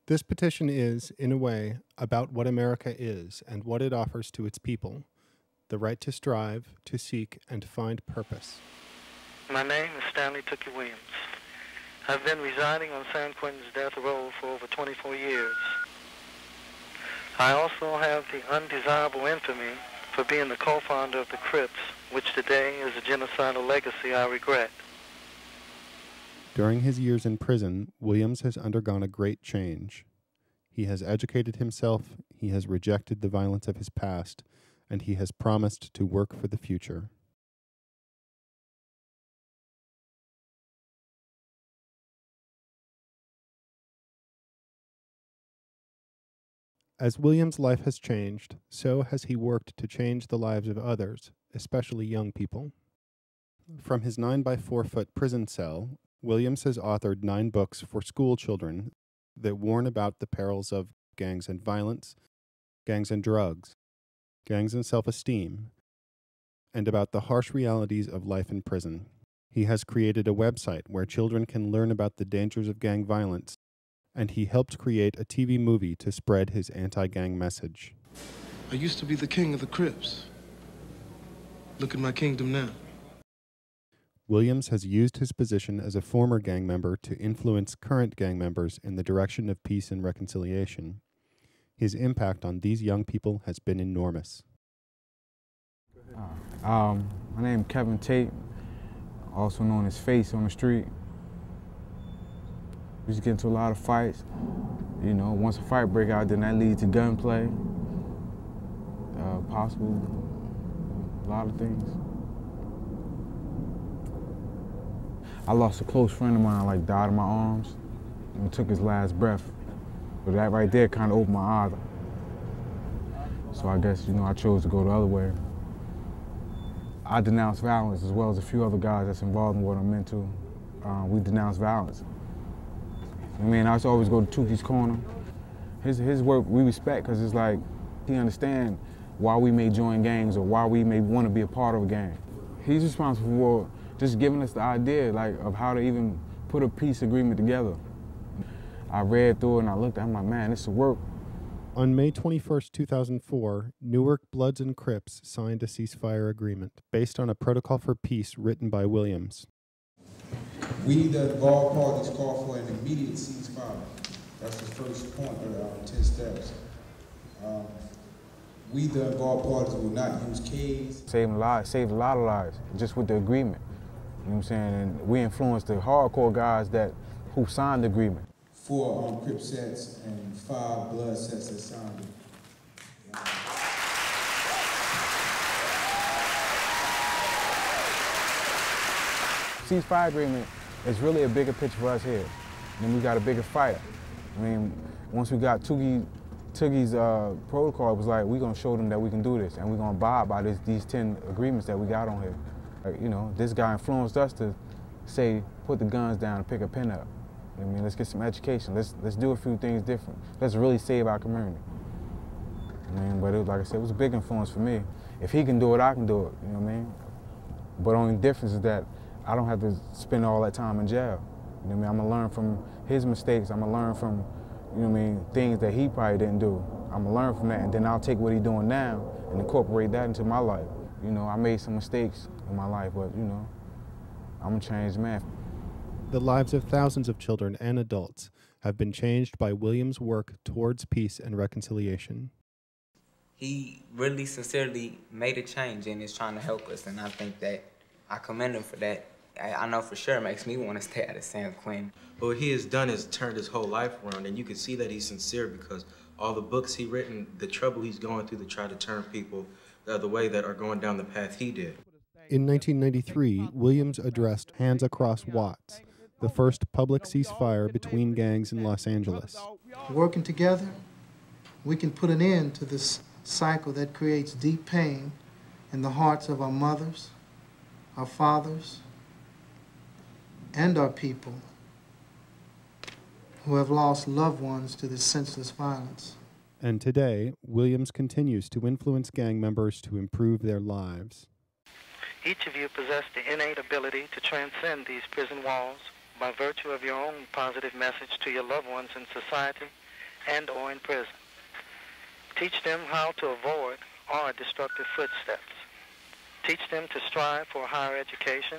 This petition is, in a way, about what America is and what it offers to its people: the right to strive, to seek, and find purpose. My name is Stanley Tookie Williams. I've been residing on San Quentin's death row for over 24 years. I also have the undesirable infamy for being the co-founder of the Crips, which today is a genocidal legacy I regret. During his years in prison, Williams has undergone a great change. He has educated himself, he has rejected the violence of his past, and he has promised to work for the future. As Williams' life has changed, so has he worked to change the lives of others, especially young people. From his 9-by-4-foot prison cell, Williams has authored 9 books for school children that warn about the perils of gangs and violence, gangs and drugs, gangs and self-esteem, and about the harsh realities of life in prison. He has created a website where children can learn about the dangers of gang violence, and he helped create a TV movie to spread his anti-gang message. I used to be the king of the Crips. Look at my kingdom now. Williams has used his position as a former gang member to influence current gang members in the direction of peace and reconciliation. His impact on these young people has been enormous. My name is Kevin Tate, also known as Face on the street. We used to get into a lot of fights. You know, once a fight break out, then that leads to gunplay, possible, a lot of things. I lost a close friend of mine, like died in my arms and took his last breath. But that right there kind of opened my eyes. So I guess, you know, I chose to go the other way. I denounce violence as well as a few other guys that's involved in what I'm into. We denounce violence. I mean, I used to always go to Tookie's corner. His work we respect because it's like he understands why we may join gangs or why we may want to be a part of a gang. He's responsible for just giving us the idea like of how to even put a peace agreement together. I read through it and I looked at it, I'm like, man, this will work. On May 21st, 2004, Newark Bloods and Crips signed a ceasefire agreement based on a protocol for peace written by Williams. We, the involved parties, call for an immediate ceasefire. That's the first point of our 10 steps. We, the involved parties, will not use Ks. Saved a lot of lives just with the agreement. You know what I'm saying? And we influenced the hardcore guys who signed the agreement. 4 Crip sets and 5 Blood sets that signed it. Ceasefire agreement is really a bigger picture for us here. Then we got a bigger fight. I mean, once we got Tookie's protocol, it was like, we're gonna show them that we can do this and we're gonna abide by these 10 agreements that we got on here. Like, you know, this guy influenced us to say, put the guns down and pick a pen up. I mean, let's get some education. Let's do a few things different. Let's really save our community. I mean, but it was, like I said, it was a big influence for me. If he can do it, I can do it, you know what I mean? But only difference is that I don't have to spend all that time in jail. You know what I mean? I'm gonna learn from his mistakes. I'm gonna learn from, you know what I mean, things that he probably didn't do. I'm gonna learn from that, and then I'll take what he's doing now and incorporate that into my life. You know, I made some mistakes in my life, but, you know, I'm a changed man. The lives of thousands of children and adults have been changed by Williams' work towards peace and reconciliation. He really sincerely made a change and is trying to help us, and I think that I commend him for that. I know for sure it makes me want to stay out of San Quentin. But what he has done is turned his whole life around, and you can see that he's sincere because all the books he's written, the trouble he's going through to try to turn people the other way that are going down the path he did. In 1993, Williams addressed Hands Across Watts, the first public ceasefire between gangs in Los Angeles. Working together, we can put an end to this cycle that creates deep pain in the hearts of our mothers, our fathers, and our people who have lost loved ones to this senseless violence. And today, Williams continues to influence gang members to improve their lives. Each of you possess the innate ability to transcend these prison walls by virtue of your own positive message to your loved ones in society and or in prison. Teach them how to avoid our destructive footsteps. Teach them to strive for higher education.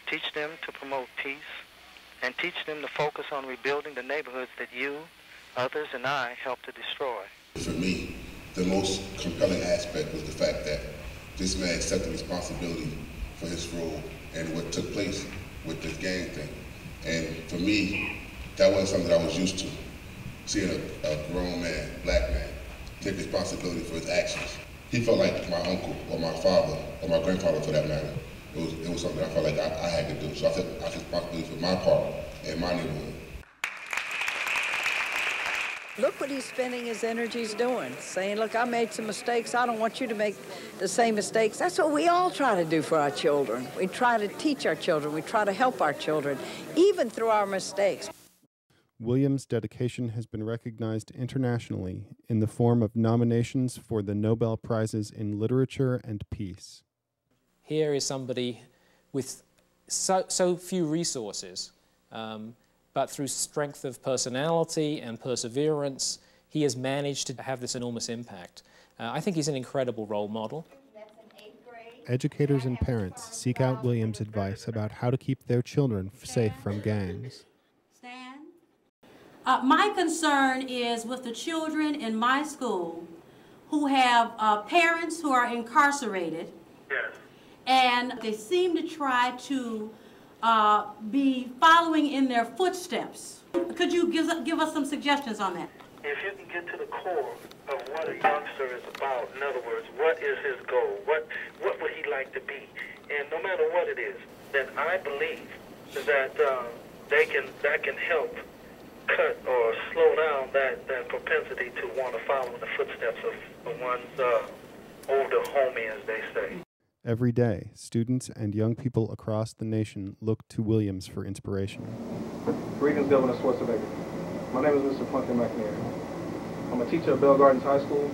Teach them to promote peace. And teach them to focus on rebuilding the neighborhoods that you, others, and I helped to destroy. For me, the most compelling aspect was the fact that this man accepted responsibility for his role and what took place with this gang thing. And for me, that wasn't something that I was used to. Seeing a grown man, black man, take responsibility for his actions. He felt like my uncle or my father or my grandfather for that matter. It was something I felt like I had to do. So I took responsibility for my part in my neighborhood. Look what he's spending his energies doing, saying, look, I made some mistakes. I don't want you to make the same mistakes. That's what we all try to do for our children. We try to teach our children. We try to help our children, even through our mistakes. Williams' dedication has been recognized internationally in the form of nominations for the Nobel Prizes in Literature and Peace. Here is somebody with so few resources, but through strength of personality and perseverance, he has managed to have this enormous impact. I think he's an incredible role model. Educators and parents seek out Williams' advice about how to keep their children safe from gangs. My concern is with the children in my school who have parents who are incarcerated. Yes. And they seem to try to be following in their footsteps. Could you give us some suggestions on that? If you can get to the core of what a youngster is about, in other words, what is his goal, what would he like to be, and no matter what it is, then I believe that that can help cut or slow down that propensity to want to follow in the footsteps of one's older homie, as they say. Every day, students and young people across the nation look to Williams for inspiration. Greetings, Governor Schwarzenegger. My name is Mr. Quentin McNair. I'm a teacher at Bell Gardens High School,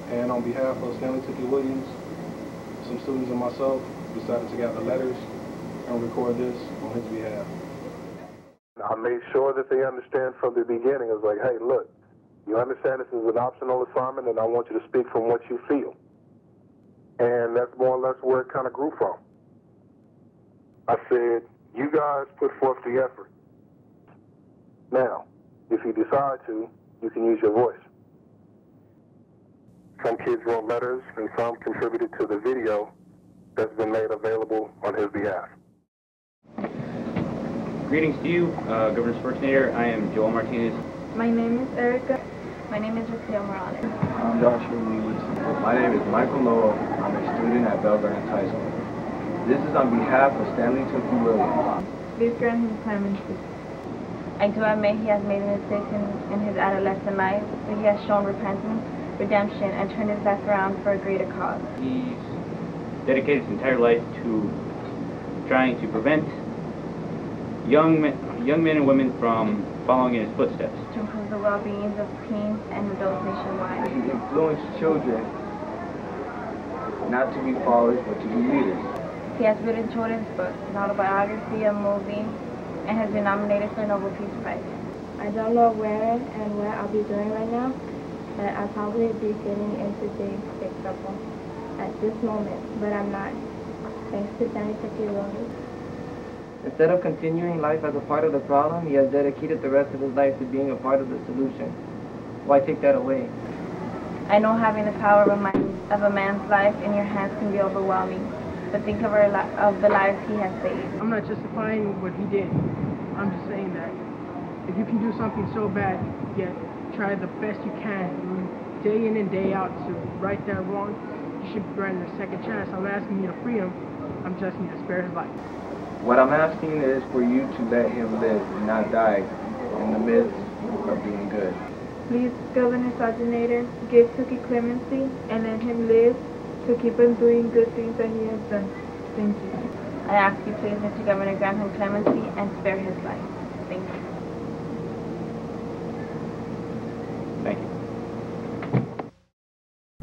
and on behalf of Stanley Tookie Williams, some students and myself decided to gather letters and record this on his behalf. I made sure that they understand from the beginning. It was like, hey, look, you understand this is an optional assignment, and I want you to speak from what you feel. And that's more or less where it kind of grew from. I said, you guys put forth the effort. Now, if you decide to, you can use your voice. Some kids wrote letters, and some contributed to the video that's been made available on his behalf. Greetings to you, Governor Schwarzenegger. I am Joel Martinez. My name is Erica. My name is Raquel Morales. I'm Joshua Lewis. My name is Michael Noel. I'm a student at Bell Gardens High School. This is on behalf of Stanley Tookie Williams. Please grant him clemency. I do admit he has made mistakes in his adolescent life, but he has shown repentance, redemption, and turned his life around for a greater cause. He's dedicated his entire life to trying to prevent young men and women from following in his footsteps. To improve the well-being of teens and adults nationwide. He influenced children not to be followers, but to be leaders. He has written children's books, an autobiography, a movie, and has been nominated for a Nobel Peace Prize. I don't know where and what I'll be doing right now, but I'll probably be getting into big trouble at this moment, but I'm not. Thanks to Stanley Tookie Williams. Instead of continuing life as a part of the problem, he has dedicated the rest of his life to being a part of the solution. Why take that away? I know having the power of a man's life in your hands can be overwhelming, but think of the lives he has saved. I'm not justifying what he did. I'm just saying that if you can do something so bad, yet try the best you can, day in and day out to right that wrong, you should be granted a second chance. I'm asking you to free him. I'm just asking you to spare his life. What I'm asking is for you to let him live and not die in the midst of doing good. Please, Governor Schwarzenegger, give Tookie clemency and let him live to keep on doing good things that he has done. Thank you. I ask you please, Mr. Governor, grant him clemency and spare his life. Thank you. Thank you.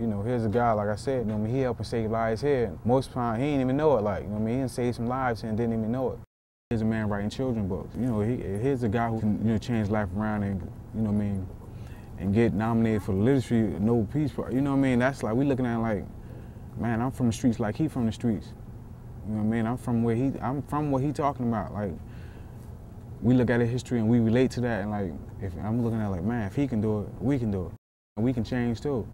You know, here's a guy, like I said, you know, he helping save lives here. Most times he didn't even know it, like, you know, he didn't save some lives here and didn't even know it. Here's a man writing children's books. You know, here's a guy who can, you know, change life around and, you know what I mean, and get nominated for the Literacy Nobel Peace Prize. You know what I mean? That's like, we looking at it like, man, I'm from the streets like he from the streets. You know what I mean? I'm from what he talking about. Like, we look at his history and we relate to that, and like, if I'm looking at it like, man, if he can do it, we can do it. And we can change too.